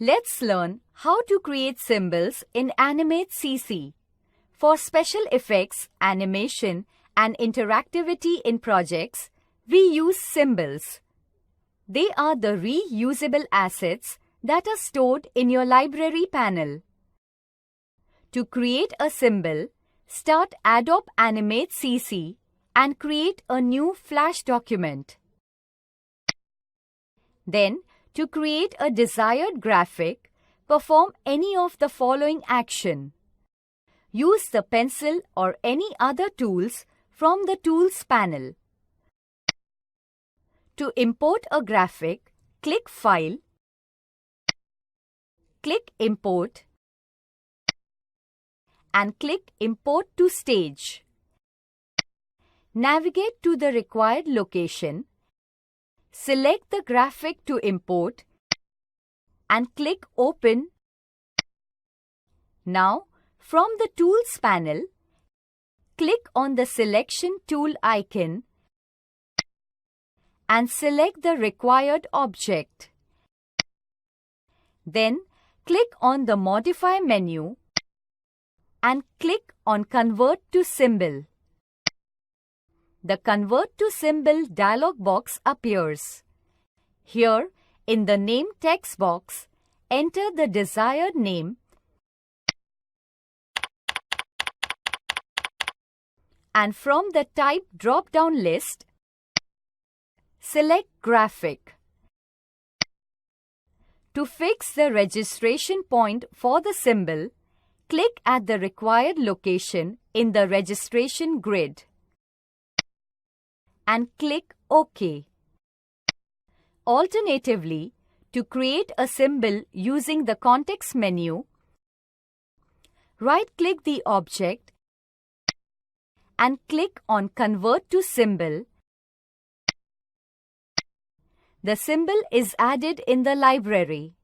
Let's learn how to create symbols in Animate CC. For special effects, animation, and interactivity in projects, we use symbols. They are the reusable assets that are stored in your library panel. To create a symbol, start Adobe Animate CC and create a new Flash document. Then, to create a desired graphic, perform any of the following action. Use the pencil or any other tools from the Tools panel. To import a graphic, click File, click Import, and click Import to Stage. Navigate to the required location, select the graphic to import, and click Open. Now, from the Tools panel, click on the Selection tool icon and select the required object. Then, click on the Modify menu and click on Convert to Symbol. The Convert to Symbol dialog box appears. Here, in the Name text box, enter the desired name and from the Type drop-down list, select Graphic. To fix the registration point for the symbol, click at the required location in the registration grid and click OK. Alternatively, to create a symbol using the context menu, right-click the object and click on Convert to Symbol. The symbol is added in the library.